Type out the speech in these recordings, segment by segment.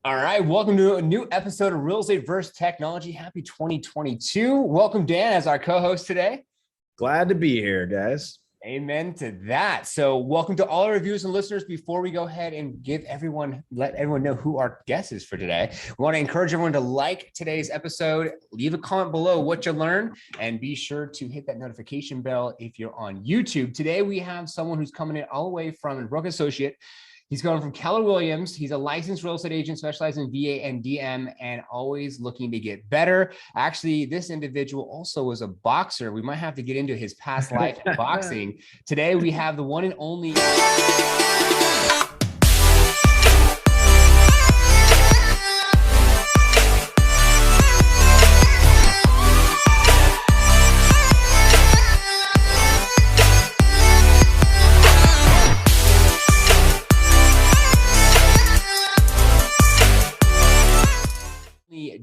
All right, welcome to a new episode of Real Estate versus Technology. Happy 2022. Welcome, Dan, as our co-host today. Glad to be here, guys. Amen to that. So welcome to all our viewers and listeners. Before we go ahead and let everyone know who our guest is for today, we want to encourage everyone to like today's episode, leave a comment below what you learned, and be sure to hit that notification bell if you're on YouTube. Today, we have someone who's coming in all the way from Brook Associate. He's going from Keller Williams. He's a licensed real estate agent specializing in VA and DM and always looking to get better. Actually, this individual also was a boxer. We might have to get into his past life in boxing. Today, we have the one and only...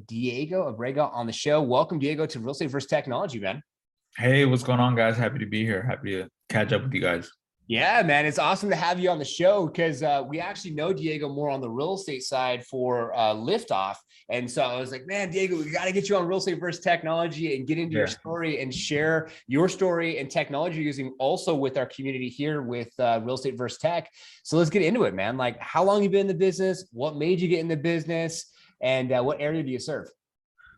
Diego Abregu on the show. Welcome, Diego, to Real Estate versus Technology, man. Hey, what's going on, guys? Happy to be here. Happy to catch up with you guys. Yeah, man, it's awesome to have you on the show because we actually know Diego more on the real estate side for Liftoff. And so I was like, man, Diego, we got to get you on Real Estate versus Technology and get into your story and share your story and technology using also with our community here with Real Estate versus Tech. So let's get into it, man. Like, how long you been in the business? What made you get in the business? And what area do you serve?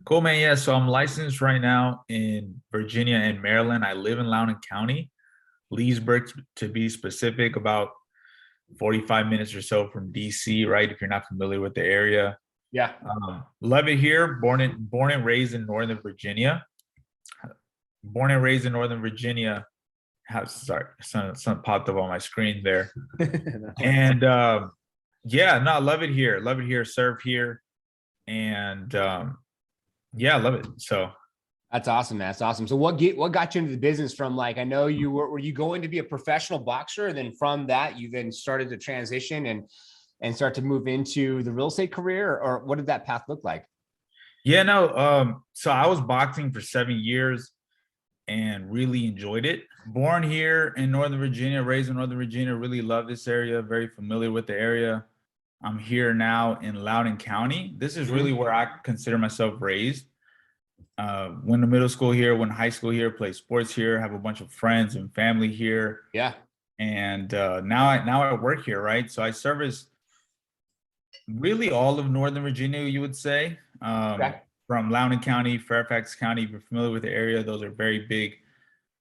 Cool, man. Yeah, so I'm licensed right now in Virginia and Maryland. I live in Loudoun County, Leesburg to be specific, about 45 minutes or so from DC, right? If you're not familiar with the area. Yeah. Love it here. Born and raised in Northern Virginia. Something popped up on my screen there. And yeah, no, I love it here. Love it here. Serve here. And yeah, I love it. So that's awesome, man. That's awesome. So what got you into the business from, like, I know you were you going to be a professional boxer, and then from that you then started to transition and start to move into the real estate career, or what did that path look like? Yeah, no, so I was boxing for 7 years and really enjoyed it. Born here in Northern Virginia, raised in Northern Virginia, really love this area, very familiar with the area. I'm here now in Loudoun County. This is really where I consider myself raised. Went to middle school here, went to high school here, played sports here, have a bunch of friends and family here. Yeah. And now I work here, right? So I service really all of Northern Virginia, you would say. From Loudoun County, Fairfax County. If you're familiar with the area, those are very big,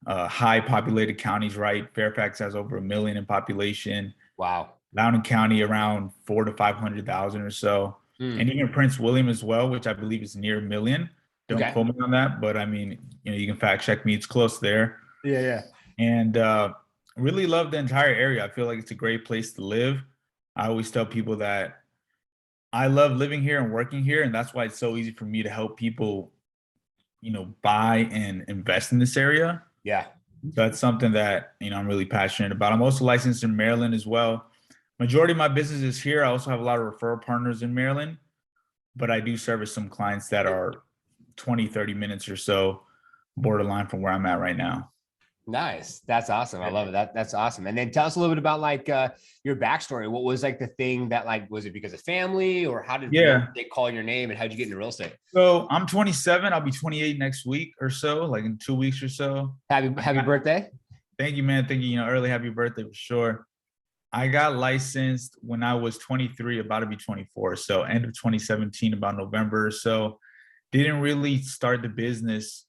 high populated counties, right? Fairfax has over 1 million in population. Wow. Loudoun County around 400,000 to 500,000 or so. And even Prince William as well, which I believe is near 1 million. Don't quote me on that, but I mean, you can fact check me. It's close there. Yeah. And really love the entire area. I feel like it's a great place to live. I always tell people that I love living here and working here, and that's why it's so easy for me to help people, buy and invest in this area. Yeah. So that's something that, I'm really passionate about. I'm also licensed in Maryland as well. Majority of my business is here. I also have a lot of referral partners in Maryland, but I do service some clients that are 20, 30 minutes or so borderline from where I'm at right now. Nice. That's awesome. I love it. That's awesome. And then tell us a little bit about your backstory. What was the thing that was it because of family, or how did they call your name, and how'd you get into real estate? So I'm 27. I'll be 28 next week or so, like in 2 weeks or so. Happy birthday. Thank you, man. Thank you. Early happy birthday for sure. I got licensed when I was 23, about to be 24. So end of 2017, about November or so. Didn't really start the business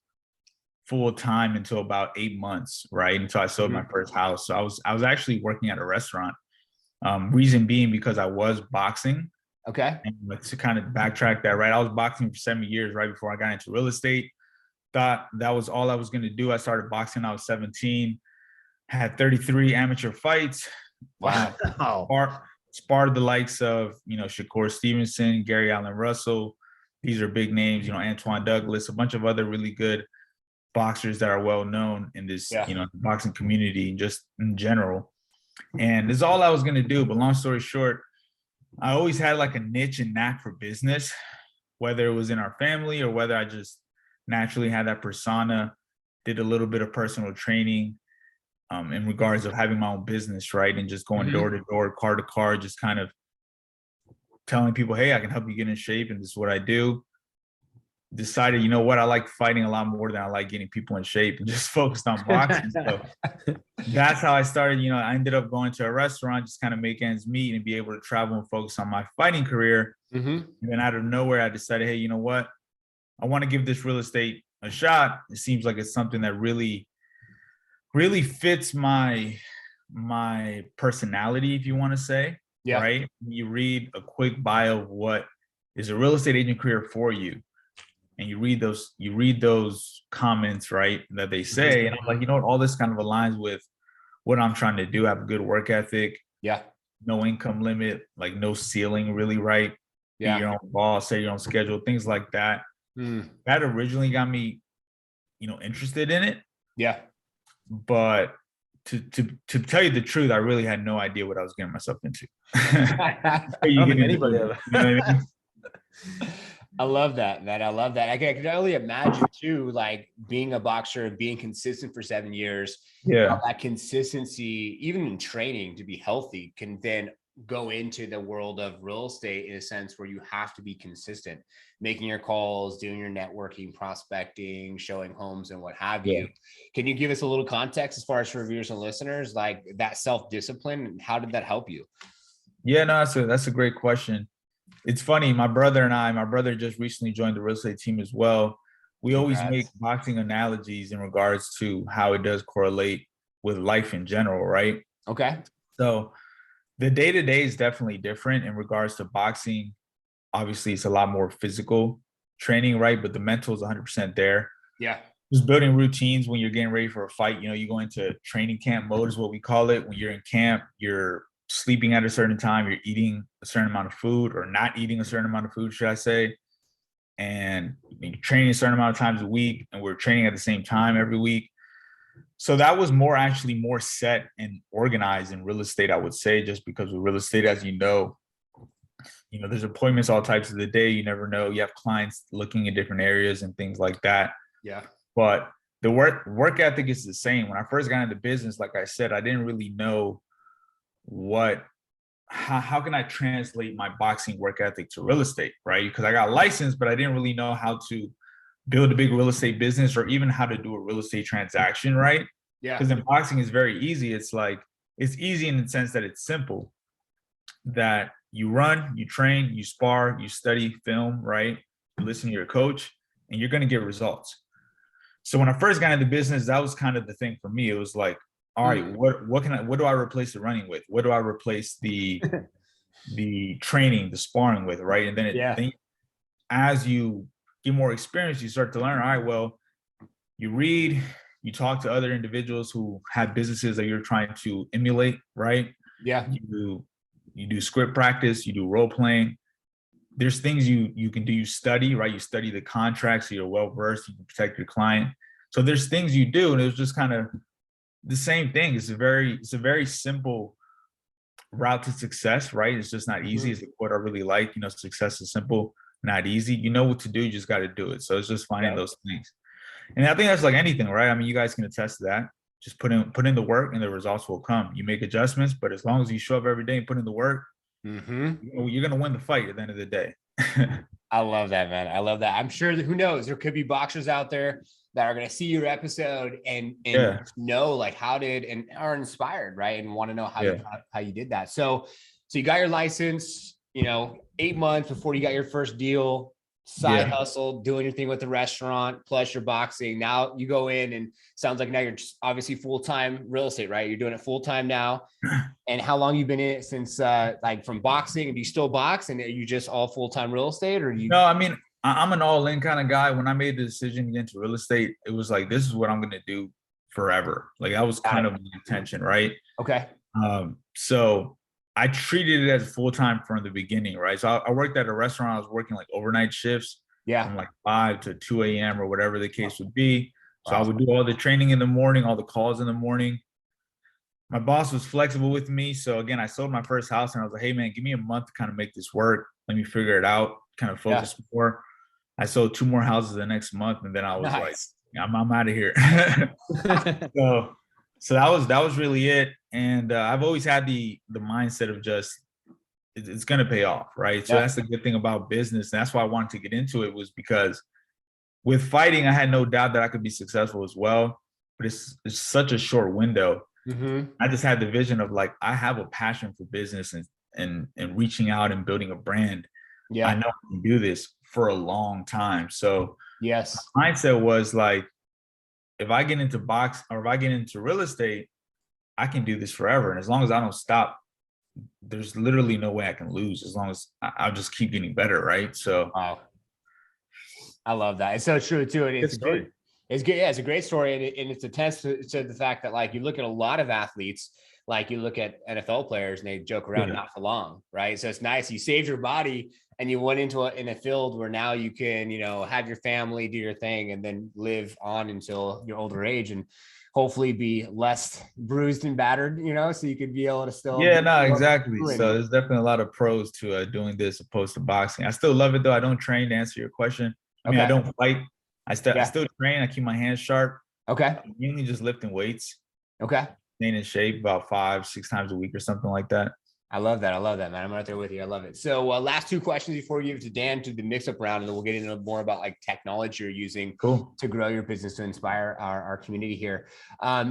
full time until about 8 months, right? Until I sold my first house. So I was actually working at a restaurant. Reason being because I was boxing. Okay. And to kind of backtrack that, right? I was boxing for 7 years right before I got into real estate. Thought that was all I was going to do. I started boxing when I was 17. Had 33 amateur fights. Wow. Sparred the likes of, Shakur Stevenson, Gary Allen Russell. These are big names, Antoine Douglas, a bunch of other really good boxers that are well known in this, boxing community, just in general. And this is all I was going to do. But long story short, I always had like a niche and knack for business, whether it was in our family or whether I just naturally had that persona, did a little bit of personal training in regards of having my own business, right? And just going door to door, car to car, just kind of telling people, hey, I can help you get in shape, and this is what I do. Decided, you know what, I like fighting a lot more than I like getting people in shape, and just focused on boxing. So that's how I started. I ended up going to a restaurant, just kind of make ends meet and be able to travel and focus on my fighting career. And then out of nowhere, I decided, hey, you know what? I want to give this real estate a shot. It seems like it's something that really, really fits my personality, if you want to say. Yeah. Right. You read a quick bio of what is a real estate agent career for you, and you read those comments, right, that they say, and I'm like, you know what, all this kind of aligns with what I'm trying to do. Have a good work ethic. Yeah. No income limit, like no ceiling, really, right? Yeah. Be your own boss, set your own schedule, things like that. That originally got me, interested in it. Yeah. But to tell you the truth, I really had no idea what I was getting myself into. I don't think anybody ever. You know what I mean? I love that, man. I love that. I can only imagine too, like being a boxer and being consistent for 7 years. Yeah. How that consistency, even in training to be healthy, can then go into the world of real estate in a sense where you have to be consistent, making your calls, doing your networking, prospecting, showing homes and what have you. Can you give us a little context as far as for viewers and listeners, like that self-discipline, and how did that help you? Yeah, no, that's a great question. It's funny. My brother just recently joined the real estate team as well. We always make boxing analogies in regards to how it does correlate with life in general, right? Okay. So the day-to-day is definitely different in regards to boxing. Obviously, it's a lot more physical training, right? But the mental is 100% there. Yeah. Just building routines when you're getting ready for a fight. You go into training camp mode is what we call it. When you're in camp, you're sleeping at a certain time, you're eating a certain amount of food, or not eating a certain amount of food, should I say. And you're training a certain amount of times a week, and we're training at the same time every week. So that was more set and organized in real estate, I would say, just because with real estate, as you know, there's appointments all types of the day. You never know. You have clients looking at different areas and things like that. Yeah. But the work ethic is the same. When I first got into business, like I said, I didn't really know how can I translate my boxing work ethic to real estate, right? Because I got licensed, but I didn't really know how to build a big real estate business or even how to do a real estate transaction, right? Yeah. Because in boxing is very easy. It's easy in the sense that it's simple, that you run, you train, you spar, you study film, right? You listen to your coach, and you're going to get results. So when I first got into business, that was kind of the thing for me. It was like, all right, what do I replace the running with? What do I replace the training, the sparring with, right? And then as you get more experience, you start to learn, all right, well, you read, you talk to other individuals who have businesses that you're trying to emulate, right? Yeah. You do script practice, you do role playing. There's things you can do. You study, right? You study the contracts, so you're well versed, you can protect your client. So there's things you do, and it was just kind of the same thing. It's a very simple route to success, right? It's just not easy. It's what I really like. Success is simple, not easy. You know what to do, you just got to do it. So it's just finding those things. And I think that's like anything, right? I mean, you guys can attest to that. Just put in the work, and the results will come. You make adjustments, but as long as you show up every day and put in the work, you're going to win the fight at the end of the day. I love that, man. I love that. I'm sure that, who knows, there could be boxers out there that are going to see your episode and know like how did, and are inspired, right? And want to know how you did that. So you got your license, 8 months before you got your first deal, side hustle, doing your thing with the restaurant, plus your boxing. Now you go in, and sounds like now you're just obviously full-time real estate, right? You're doing it full-time now. And how long you've been in it since, like from boxing? And do you still box, and are you just all full-time real estate, or you? No, I mean, I'm an all-in kind of guy. When I made the decision to get into real estate, it was like, this is what I'm going to do forever. Like that was kind of my intention, right? Okay. So I treated it as full-time from the beginning, right? So I worked at a restaurant. I was working like overnight shifts from like 5 to 2 a.m. or whatever the case would be. So I would do all the training in the morning, all the calls in the morning. My boss was flexible with me. So again, I sold my first house, and I was like, hey man, give me a month to kind of make this work. Let me figure it out, kind of focus more. I sold 2 more houses the next month, and then I was like, I'm out of here. So that was really it. And I've always had the mindset of just, it's going to pay off, right? So that's the good thing about business. And that's why I wanted to get into it, was because with fighting, I had no doubt that I could be successful as well, but it's such a short window. I just had the vision of like, I have a passion for business and reaching out and building a brand. I know I can do this for a long time. So my mindset was like, if I get into box or if I get into real estate, I can do this forever. And as long as I don't stop, there's literally no way I can lose, as long as I'll just keep getting better. Right. So wow. I love that. It's so true too. And it's good. It's good. Yeah, it's a great story. And it's a test to the fact that, like, you look at a lot of athletes, like you look at NFL players and they joke around not for long. Right. So it's nice. You saved your body and you went into in a field where now you can, you know, have your family, do your thing, and then live on until your older age and hopefully be less bruised and battered, you know, so you could be able to still. Yeah, no, exactly. So there's definitely a lot of pros to doing this opposed to boxing. I still love it though. I don't train, to answer your question. I mean, I don't fight. I still train. I keep my hands sharp. Okay. I'm mainly just lifting weights. Okay. Staying in shape about 5-6 times a week or something like that. I love that. I love that, man. I'm right there with you. I love it. So last two questions before we give it to Dan to the mix up round, and then we'll get into more about like technology you're using to grow your business, to inspire our community here.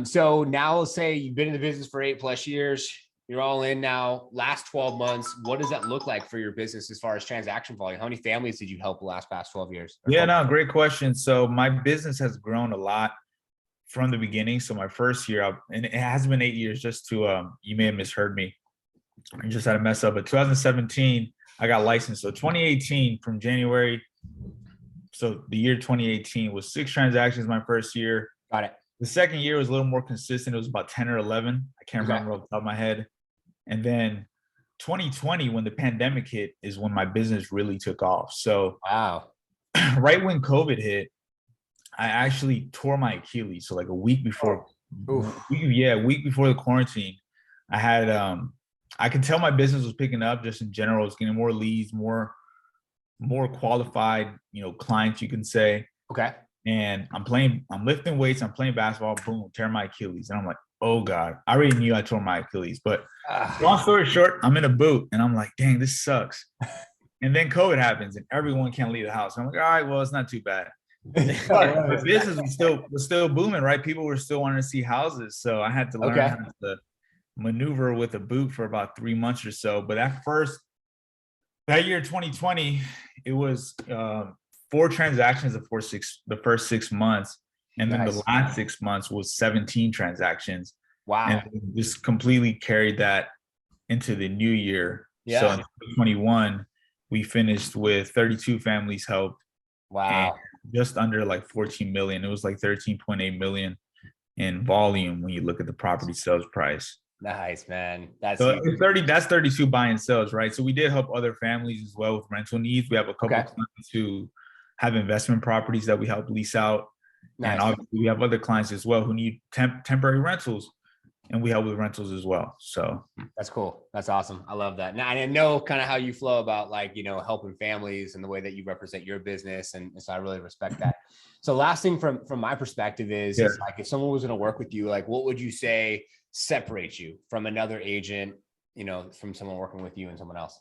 So now let's say you've been in the business for 8+ years. You're all in now. Last 12 months, what does that look like for your business as far as transaction volume? How many families did you help the past 12 years? Yeah, no, great question. So my business has grown a lot from the beginning. So my first year, and it has been 8 years, just to, you may have misheard me. I just had a mess up. But 2017, I got licensed. So 2018 from January. So the year 2018 was 6 transactions my first year. Got it. The second year was a little more consistent. It was about 10 or 11. I can't remember off the top of my head. And then 2020, when the pandemic hit, is when my business really took off. So wow. Right when COVID hit, I actually tore my Achilles. So like a week before, a week before the quarantine, I had I could tell my business was picking up just in general. It's getting more leads, more qualified, you know, clients, you can say. Okay. And I'm lifting weights, I'm playing basketball, boom, tear my Achilles. And I'm like, oh God, I already knew I tore my Achilles. But long story short, I'm in a boot and I'm like, dang, this sucks. And then COVID happens and everyone can't leave the house. And I'm like, all right, well, it's not too bad. The business was still booming, right? People were still wanting to see houses. So I had to learn how to maneuver with a boot for about 3 months or so. But that year 2020, it was 4 transactions the first 6 months, and then the last 6 months was 17 transactions. Wow. And just completely carried that into the new year. So in 2021 we finished with 32 families helped. Wow. Just under like 14 million. It was like 13.8 million in volume when you look at the property sales price. Nice, man. That's 32 buy and sells, right? So we did help other families as well with rental needs. We have a couple of clients who have investment properties that we help lease out. Nice. And obviously we have other clients as well who need temporary rentals, and we help with rentals as well. So that's cool. That's awesome. I love that. Now I know kind of how you flow about, like, you know, helping families and the way that you represent your business. And so I really respect that. So last thing from my perspective is like, if someone was going to work with you, like, what would you say separates you from another agent, you know, from someone working with you and someone else?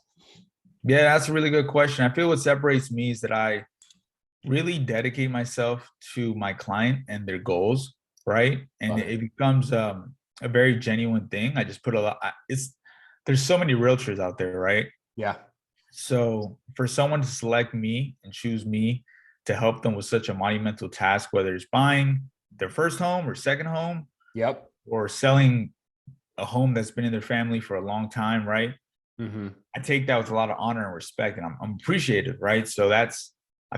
Yeah, that's a really good question. I feel what separates me is that I really dedicate myself to my client and their goals, right? And it becomes a very genuine thing. I just put a lot. There's so many realtors out there, right? Yeah. So for someone to select me and choose me to help them with such a monumental task, whether it's buying their first home or second home, or selling a home that's been in their family for a long time, right? I take that with a lot of honor and respect, and I'm appreciative, right? So I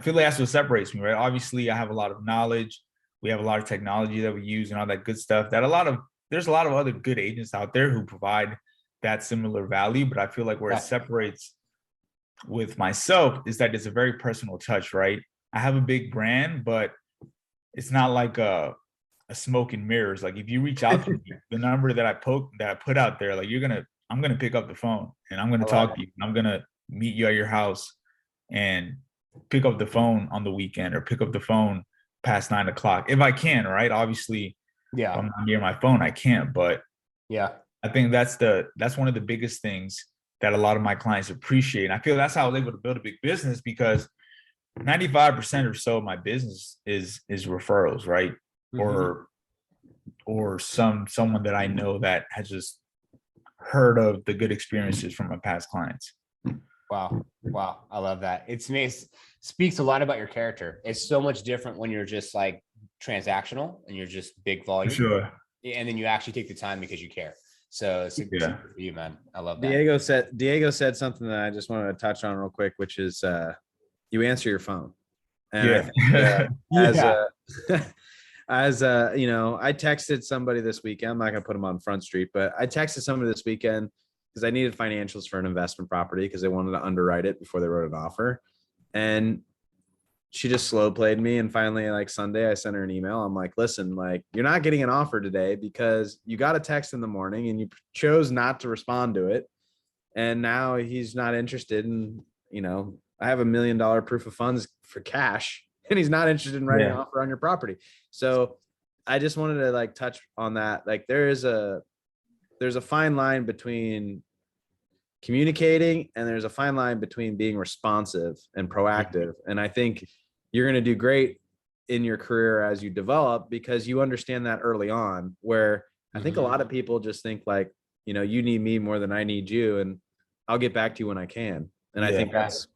feel like that's what separates me, right? Obviously, I have a lot of knowledge. We have a lot of technology that we use and all that good stuff. There's a lot of other good agents out there who provide that similar value, but I feel like where it separates with myself is that it's a very personal touch, right? I have a big brand, but it's not like a smoke and mirrors. Like if you reach out to me, the number that I put out there, like I'm gonna pick up the phone and I'm gonna talk to you. And I'm gonna meet you at your house and pick up the phone on the weekend or pick up the phone past 9 o'clock if I can, right? Obviously, if I'm not near my phone, I can't. But I think that's one of the biggest things that a lot of my clients appreciate. And I feel that's how I was able to build a big business, because 95% or so of my business is referrals, right? Mhm. Or someone that I know that has just heard of the good experiences from my past clients. Wow. Wow. I love that. It's nice. Speaks a lot about your character. It's so much different when you're just like transactional and you're just big For volume. sure. And then you actually take the time because you care. So it's Yeah. for you, man. I love that. Diego said something that I just wanted to touch on real quick, which is you answer your phone. And I think Yeah. as you know, I texted somebody this weekend. I'm not gonna put them on Front Street, but I texted somebody this weekend because I needed financials for an investment property because they wanted to underwrite it before they wrote an offer. And she just slow played me. And finally, like Sunday, I sent her an email. I'm like, listen, like, you're not getting an offer today because you got a text in the morning and you chose not to respond to it. And now he's not interested in, you know, I have $1 million proof of funds for cash and he's not interested in writing an offer on your property. So I just wanted to like touch on that. Like there's a fine line between communicating and there's a fine line between being responsive and proactive. And I think you're going to do great in your career as you develop because you understand that early on, where I think a lot of people just think like, you know, you need me more than I need you, and I'll get back to you when I can. And I think that's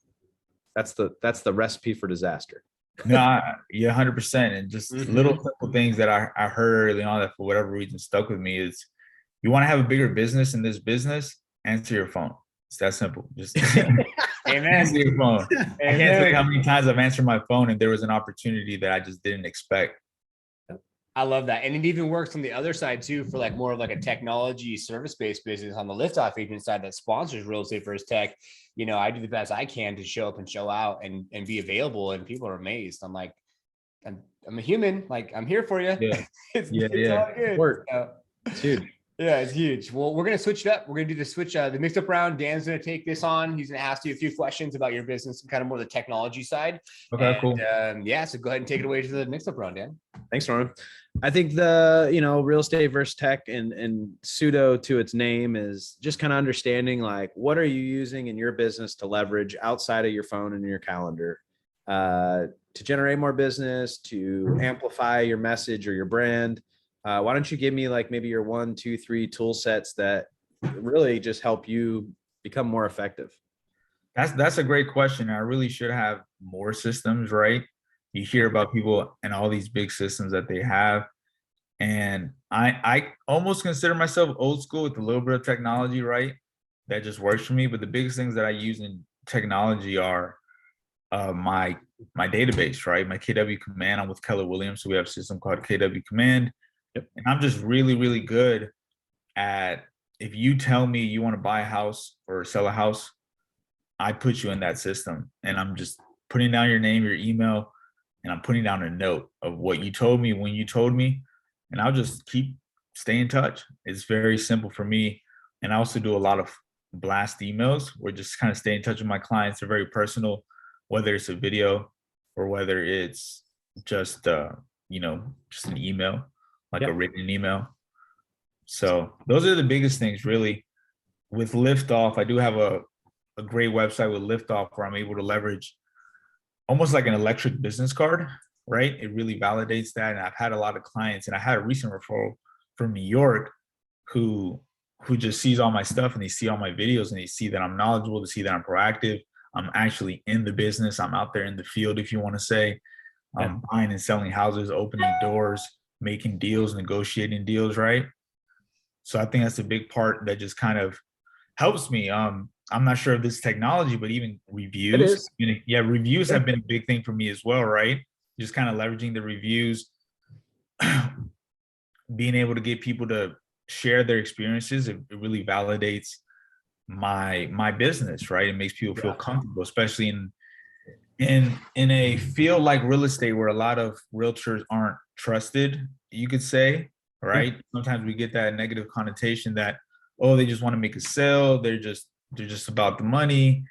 the recipe for disaster. No, yeah, 100%. And just little simple things that I heard early on that for whatever reason stuck with me is, you want to have a bigger business in this business, answer your phone. It's that simple. Just answer your phone. I can't tell you how many times I've answered my phone and there was an opportunity that I just didn't expect. I love that. And it even works on the other side too, for like more of like a technology service-based business on the liftoff agent side that sponsors Real Estate First Tech. You know, I do the best I can to show up and show out and be available, and people are amazed. I'm like, I'm a human, like I'm here for you. Yeah. It's Yeah. all good. Work. So, It's huge. yeah, it's huge. Well, we're going to switch it up. We're going to do the switch, the mixed up round. Dan's going to take this on. He's going to ask you a few questions about your business and kind of more the technology side. Okay, cool. Yeah, so go ahead and take it away to the mixed up round, Dan. Thanks, Norman. I think the, you know, real estate versus tech and pseudo to its name is just kind of understanding like, what are you using in your business to leverage outside of your phone and your calendar to generate more business, to amplify your message or your brand. Why don't you give me like maybe your 1, 2, 3 tool sets that really just help you become more effective? That's a great question. I really should have more systems, right? You hear about people and all these big systems that they have. And I almost consider myself old school with a little bit of technology, right? That just works for me. But the biggest things that I use in technology are my database, right? My KW command. I'm with Keller Williams, so we have a system called KW command. Yep. And I'm just really, really good at, if you tell me you want to buy a house or sell a house, I put you in that system, and I'm just putting down your name, your email, and I'm putting down a note of what you told me when you told me, and I'll just stay in touch. It's very simple for me. And I also do a lot of blast emails where just kind of stay in touch with my clients. They're very personal, whether it's a video or whether it's just just an email, like a written email. So those are the biggest things really. With Liftoff, I do have a great website with Liftoff where I'm able to leverage almost like an electric business card, right? It really validates that. And I've had a lot of clients, and I had a recent referral from New York who just sees all my stuff, and they see all my videos, and they see that I'm knowledgeable, to see that I'm proactive. I'm actually in the business. I'm out there in the field, if you want to say. I'm buying and selling houses, opening doors, making deals, negotiating deals, right? So I think that's a big part that just kind of helps me. I'm not sure if this technology, but even reviews. It is. Yeah, reviews have been a big thing for me as well, right? Just kind of leveraging the reviews, being able to get people to share their experiences. It really validates my business, right? It makes people feel comfortable, especially in a field like real estate where a lot of realtors aren't trusted, you could say, right? Sometimes we get that negative connotation that, oh, they just want to make a sale, they're just about the money.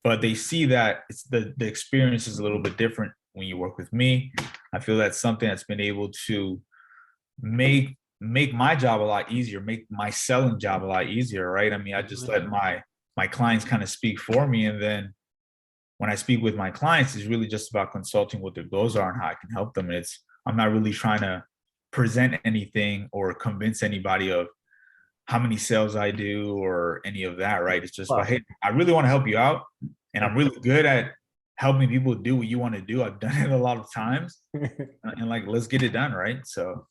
But they see that it's the experience is a little bit different when you work with me. I feel that's something that's been able to make my job a lot easier, make my selling job a lot easier, right? I mean, I just let my my clients kind of speak for me. And then when I speak with my clients, it's really just about consulting what their goals are and how I can help them. And I'm not really trying to present anything or convince anybody of how many sales I do or any of that, right? It's just about, hey, I really want to help you out, and I'm really good at helping people do what you want to do. I've done it a lot of times, and like, let's get it done, right? So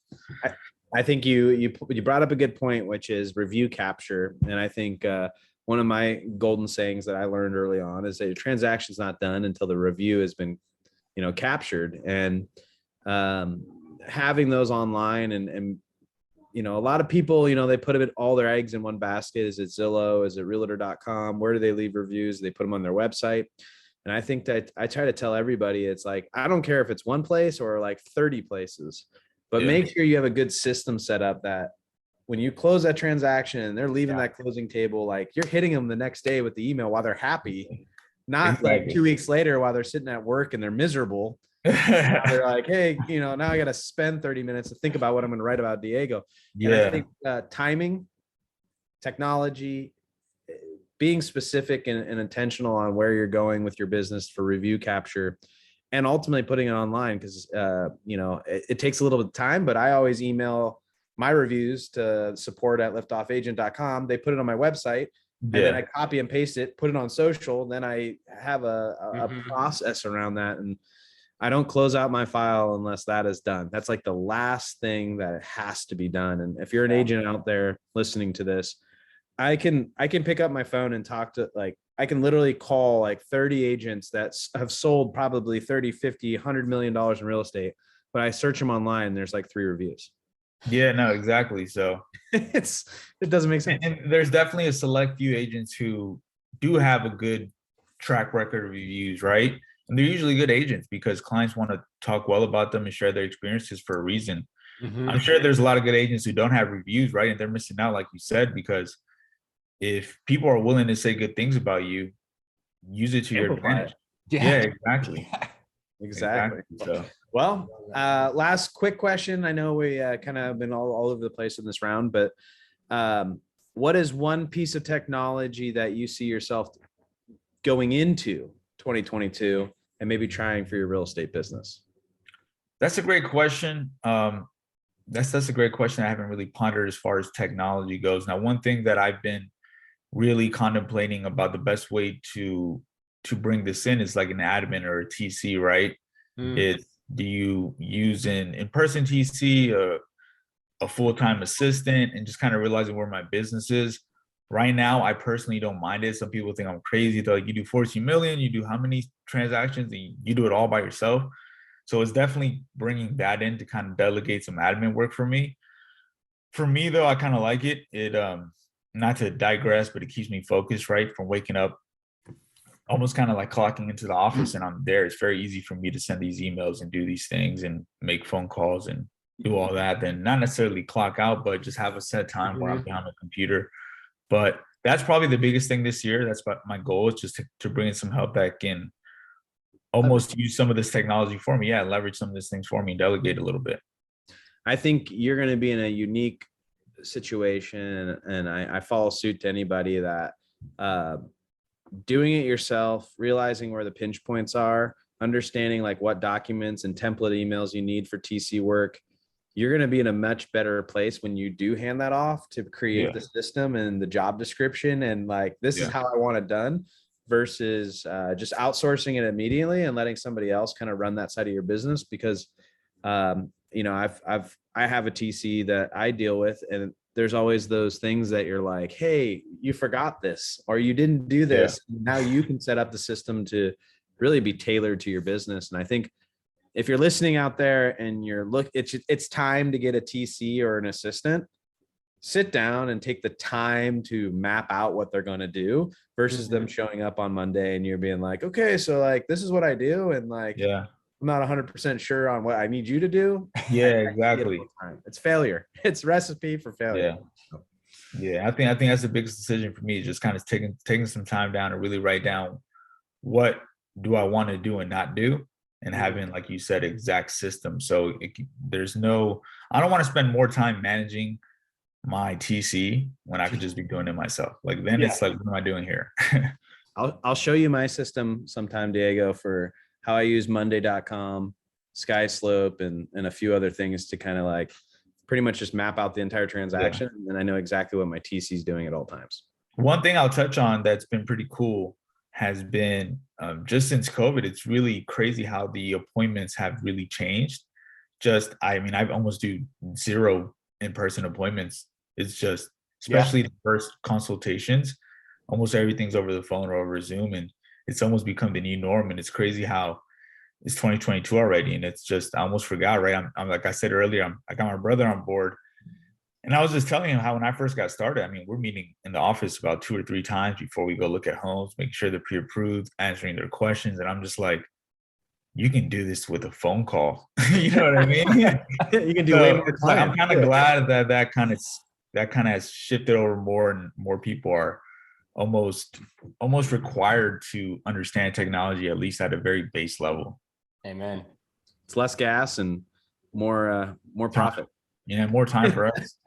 I think you brought up a good point, which is review capture. And I think one of my golden sayings that I learned early on is that your transaction's not done until the review has been, captured. And having those online and a lot of people, they put all their eggs in one basket. Is it Zillow? Is it realtor.com? Where do they leave reviews? They put them on their website. And I think that I try to tell everybody, it's like, I don't care if it's one place or like 30 places, but make sure you have a good system set up that when you close that transaction and they're leaving that closing table, like you're hitting them the next day with the email while they're happy, not like 2 weeks later while they're sitting at work and they're miserable. They're like, hey, now I got to spend 30 minutes to think about what I'm going to write about Diego. And I think timing, technology, being specific and intentional on where you're going with your business for review capture, and ultimately putting it online, because it takes a little bit of time, but I always email my reviews to support@liftoffagent.com. They put it on my website, and then I copy and paste it, put it on social. Then I have a process around that, and I don't close out my file unless that is done. That's like the last thing that has to be done. And if you're an agent out there listening to this, I can pick up my phone and talk to, like, I can literally call like 30 agents that have sold probably 30, 50, $100 million in real estate, but I search them online. There's like 3 reviews. Yeah, no, exactly. So it doesn't make sense. And there's definitely a select few agents who do have a good track record of reviews, right? And they're usually good agents because clients want to talk well about them and share their experiences for a reason. I'm sure there's a lot of good agents who don't have reviews, right? And they're missing out, like you said, because if people are willing to say good things about you, use it to your advantage. Yeah, exactly. Exactly. So, well, last quick question. I know we kind of been all over the place in this round, but what is one piece of technology that you see yourself going into 2022 and maybe trying for your real estate business? That's a great question. That's a great question. I haven't really pondered as far as technology goes. Now, one thing that I've been really contemplating about the best way to bring this in is like an admin or a TC, right? Do you use an in-person TC, a full-time assistant, and just kind of realizing where my business is? Right now, I personally don't mind it. Some people think I'm crazy. They're like, you do 14 million, you do how many transactions, and you do it all by yourself. So it's definitely bringing that in to kind of delegate some admin work for me. For me, though, I kind of like it. It not to digress, but it keeps me focused, right? From waking up, almost kind of like clocking into the office and I'm there. It's very easy for me to send these emails and do these things and make phone calls and do all that. Then not necessarily clock out, but just have a set time where I'm behind the computer. But that's probably the biggest thing this year. That's what my goal is, just to bring in some help that can almost use some of this technology for me. Yeah, leverage some of these things for me and delegate a little bit. I think you're going to be in a unique situation, and I follow suit to anybody that doing it yourself, realizing where the pinch points are, understanding like what documents and template emails you need for TC work. You're going to be in a much better place when you do hand that off to create the system and the job description and like, this is how I want it done, versus just outsourcing it immediately and letting somebody else kind of run that side of your business. Because I have a TC that I deal with, and there's always those things that you're like, hey, you forgot this, or you didn't do this. Now you can set up the system to really be tailored to your business. And I think if you're listening out there and it's time to get a TC or an assistant, sit down and take the time to map out what they're going to do versus them showing up on Monday and you're being like, okay, so like, this is what I do. And like, I'm not 100% sure on what I need you to do. Yeah, exactly. It's failure. It's recipe for failure. Yeah. I think that's the biggest decision for me, just kind of taking some time down to really write down what do I want to do and not do, and having, like you said, exact system. So I don't want to spend more time managing my TC when I could just be doing it myself. Like then it's like, what am I doing here? I'll show you my system sometime, Diego, for how I use Monday.com, SkySlope, and a few other things to kind of like pretty much just map out the entire transaction. And then I know exactly what my TC is doing at all times. One thing I'll touch on that's been pretty cool has been just since COVID, it's really crazy how the appointments have really changed. I almost do 0 in-person appointments. It's just, especially the first consultations, almost everything's over the phone or over Zoom, and it's almost become the new norm. And it's crazy how it's 2022 already. And it's just, I almost forgot, right? I'm like I said earlier, I got my brother on board, and I was just telling him how when I first got started, I mean, we're meeting in the office about 2 or 3 times before we go look at homes, making sure they're pre-approved, answering their questions. And I'm just like, you can do this with a phone call. You know what I mean? You can do way more. Like, I'm kind of glad that kind of has shifted over more, and more people are almost required to understand technology, at least at a very base level. Amen. It's less gas and more profit. Yeah, more time for us.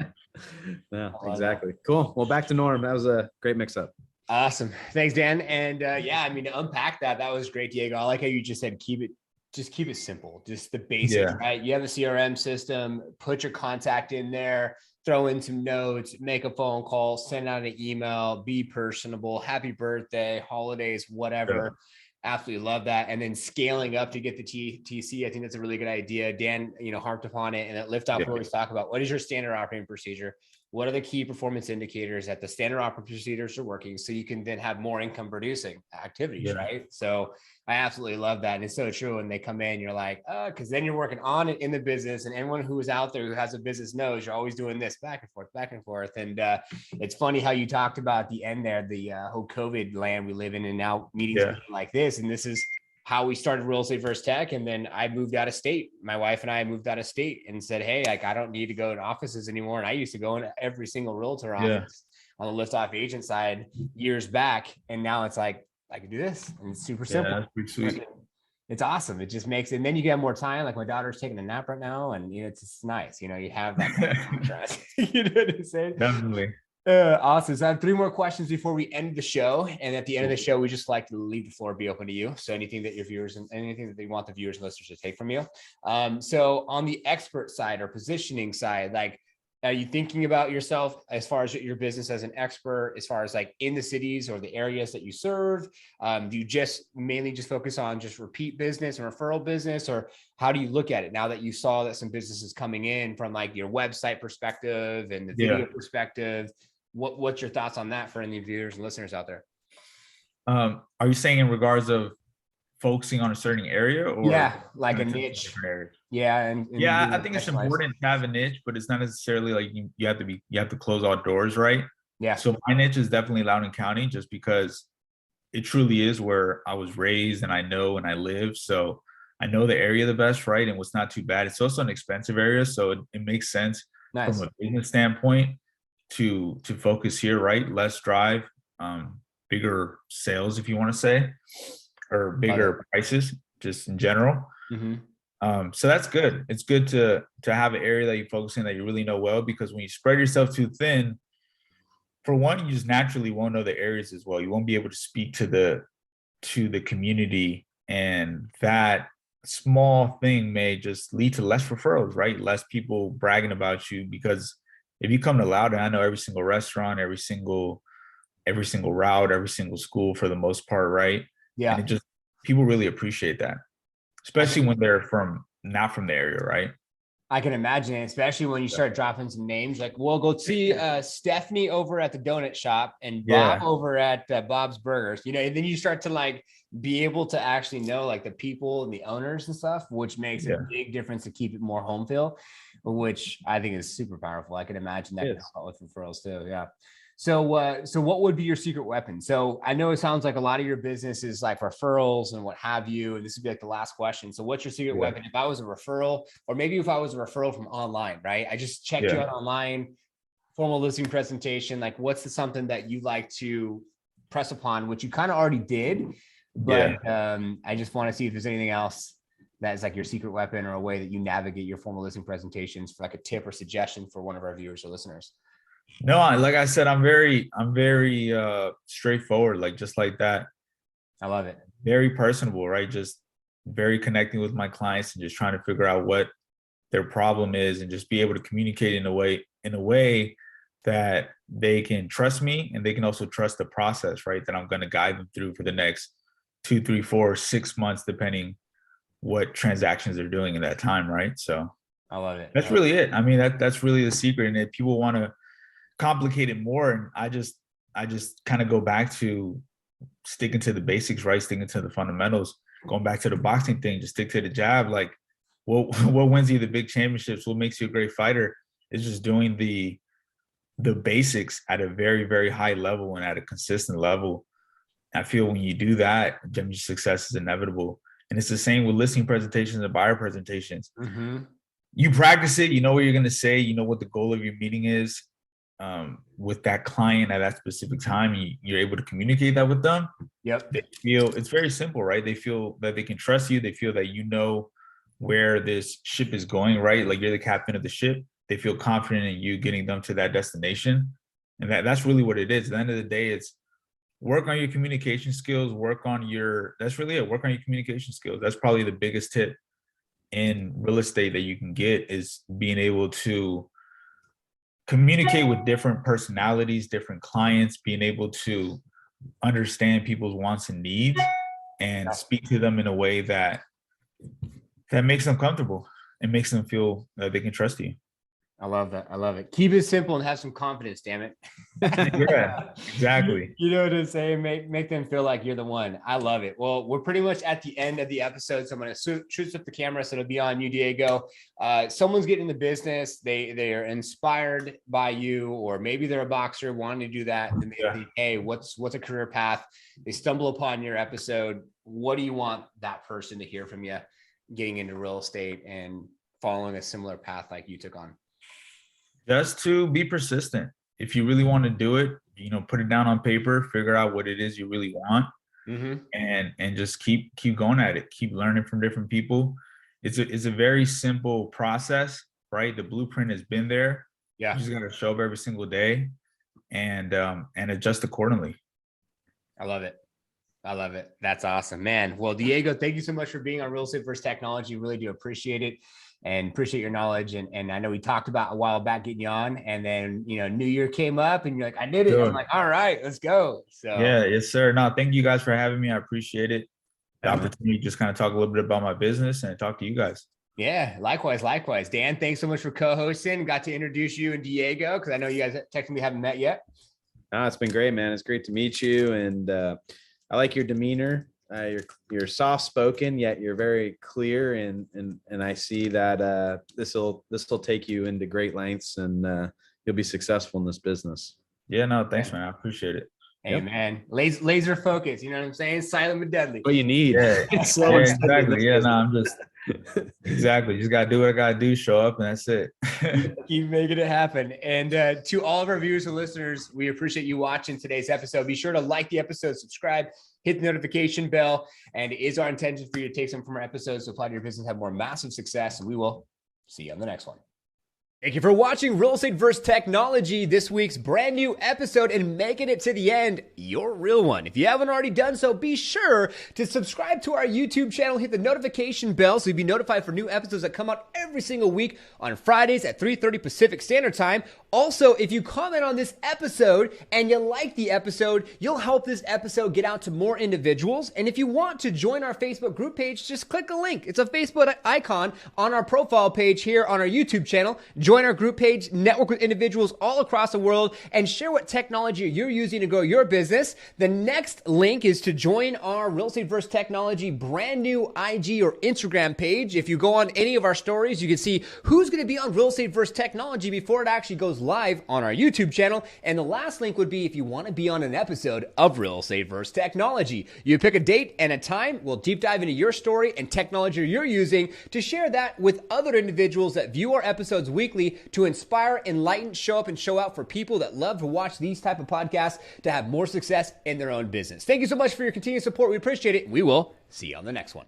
Yeah, exactly. Cool. Well, back to Norm. That was a great mix up. Awesome. Thanks, Dan. And to unpack that was great, Diego. I like how you just said, keep it simple, just the basics, right? You have a CRM system, put your contact in there, throw in some notes, make a phone call, send out an email, be personable, happy birthday, holidays, whatever. Absolutely love that. And then scaling up to get the TC, I think that's a really good idea. Dan, harped upon it. And at Liftoff, we always talk about, what is your standard operating procedure? What are the key performance indicators that the standard operating procedures are working, so you can then have more income producing activities, right? So I absolutely love that. And it's so true. When they come in, you're like, because then you're working on it in the business, and anyone who is out there who has a business knows you're always doing this back and forth. And it's funny how you talked about at the end there, the whole COVID land we live in, and now meetings like this. And this is how we started Real Estate REvsTECH. And then I moved out of state. My wife and I moved out of state and said, hey, like, I don't need to go in offices anymore. And I used to go in every single realtor office on the liftoffagent side years back. And now it's like, I can do this. And it's super simple. That's pretty sweet. It's awesome. It just makes it, and then you get more time. Like my daughter's taking a nap right now, and it's just nice. You have that kind of contrast. You know what I'm saying? Definitely. Awesome. So I have 3 more questions before we end the show. And at the end of the show, we just like to leave the floor be open to you. So anything that your viewers and anything that they want the viewers and listeners to take from you. So on the expert side or positioning side, like, are you thinking about yourself as far as your business as an expert, as far as like in the cities or the areas that you serve? Do you just mainly focus on just repeat business and referral business, or how do you look at it now that you saw that some businesses coming in from like your website perspective and the video perspective? What's your thoughts on that for any viewers and listeners out there? Are you saying in regards of focusing on a certain area, or like a niche? And I think it's important to have a niche, but it's not necessarily like you have to close all doors, right? Yeah. So my niche is definitely Loudoun County, just because it truly is where I was raised and I know and I live. So I know the area the best, right? And what's not too bad. It's also an expensive area, so it makes sense from a business standpoint to focus here, right? Less drive, bigger sales, if you want to say, or bigger prices, just in general. So that's good. It's good to have an area that you focus in that you really know well, because when you spread yourself too thin, for one, you just naturally won't know the areas as well. You won't be able to speak to the community, and that small thing may just lead to less referrals, right? Less people bragging about you, because if you come to Loudoun, I know every single restaurant, every single route, every single school for the most part, right? Yeah. And it just, people really appreciate that, especially when they're not from the area, right? I can imagine, especially when you start dropping some names, like, we'll go see Stephanie over at the donut shop and Bob over at Bob's Burgers, and then you start to like be able to actually know like the people and the owners and stuff, which makes a big difference to keep it more home feel, which I think is super powerful. I can imagine that with referrals too. Yeah. So what would be your secret weapon? So I know it sounds like a lot of your business is like referrals and what have you, and this would be like the last question. So what's your secret weapon? If I was a referral, or maybe if I was a referral from online, right? I just checked you out online, formal listing presentation. Like, what's something that you like to press upon, which you kind of already did, but I just want to see if there's anything else that is like your secret weapon, or a way that you navigate your formal listing presentations, for like a tip or suggestion for one of our viewers or listeners. No, like I said, I'm very straightforward, like just like that. I love it. Very personable, right? Just very connecting with my clients and just trying to figure out what their problem is and just be able to communicate in a way that they can trust me and they can also trust the process, right? That I'm going to guide them through for the next 2, 3, 4, 6 months, depending what transactions they're doing in that time, right? So I love it. that's really it. I mean, that's really the secret. And if people want to complicate it more, and I just kind of go back to sticking to the basics, right? Sticking to the fundamentals, going back to the boxing thing, just stick to the jab. Like what wins you the big championships, what makes you a great fighter is just doing the basics at a very, very high level and at a consistent level. I feel when you do that, championship success is inevitable. And it's the same with listing presentations and buyer presentations. Mm-hmm. You practice it, you know what you're going to say, you know what the goal of your meeting is with that client at that specific time. You're able to communicate that with them. Yep. They feel it's very simple, right? They feel that they can trust you. They feel that you know where this ship is going, right? Like you're the captain of the ship. They feel confident in you getting them to that destination. And that's really what it is. At the end of the day, it's work on your communication skills, that's really it. Work on your communication skills. That's probably the biggest tip in real estate that you can get, is being able to communicate with different personalities, different clients, being able to understand people's wants and needs and speak to them in a way that makes them comfortable and makes them feel that they can trust you. I love that. I love it. Keep it simple and have some confidence, damn it. Yeah, exactly. You know what I'm saying? Make them feel like you're the one. I love it. Well, we're pretty much at the end of the episode. So I'm going to shoot up the camera. So it'll be on you, Diego. Someone's getting the business. They are inspired by you, or maybe they're a boxer wanting to do that. And they think, hey, what's a career path? They stumble upon your episode. What do you want that person to hear from you getting into real estate and following a similar path like you took on? Just to be persistent. If you really want to do it, put it down on paper, figure out what it is you really want, and just keep going at it. Keep learning from different people. It's a very simple process, right? The blueprint has been there. Yeah. You just got to show up every single day and adjust accordingly. I love it. I love it. That's awesome, man. Well, Diego, thank you so much for being on Real Estate vs. Technology. Really do appreciate it and appreciate your knowledge. And I know we talked about a while back getting you on, and then, New Year came up and you're like, I did it. Sure. I'm like, all right, let's go. So yeah, yes, sir. No, thank you guys for having me. I appreciate it. The opportunity to just kind of talk a little bit about my business and talk to you guys. Yeah, likewise. Dan, thanks so much for co-hosting. Got to introduce you and Diego, because I know you guys technically haven't met yet. No, it's been great, man. It's great to meet you. And I like your demeanor. You're soft spoken, yet you're very clear, and I see that this will take you into great lengths, and you'll be successful in this business. Yeah, no, thanks, man. I appreciate it. Hey, man, laser focus. You know what I'm saying? Silent but deadly. What you need. Yeah, slow yeah, exactly. Yeah, no, I'm just exactly. Just gotta do what I gotta do. Show up, and that's it. Keep making it happen. And to all of our viewers and listeners, we appreciate you watching today's episode. Be sure to like the episode, subscribe, hit the notification bell. And it is our intention for you to take some from our episodes to apply to your business, have more massive success. And we will see you on the next one. Thank you for watching Real Estate vs. Technology, this week's brand new episode, and making it to the end, you're a real one. If you haven't already done so, be sure to subscribe to our YouTube channel, hit the notification bell so you'll be notified for new episodes that come out every single week on Fridays at 3:30 Pacific Standard Time. Also, if you comment on this episode and you like the episode, you'll help this episode get out to more individuals. And if you want to join our Facebook group page, just click a link. It's a Facebook icon on our profile page here on our YouTube channel. Join our group page, network with individuals all across the world, and share what technology you're using to grow your business. The next link is to join our Real Estate vs. Technology brand new IG or Instagram page. If you go on any of our stories, you can see who's going to be on Real Estate vs. Technology before it actually goes live on our YouTube channel. And the last link would be if you want to be on an episode of Real Estate vs. Technology. You pick a date and a time. We'll deep dive into your story and technology you're using to share that with other individuals that view our episodes weekly, to inspire, enlighten, show up, and show out for people that love to watch these type of podcasts to have more success in their own business. Thank you so much for your continued support. We appreciate it. We will see you on the next one.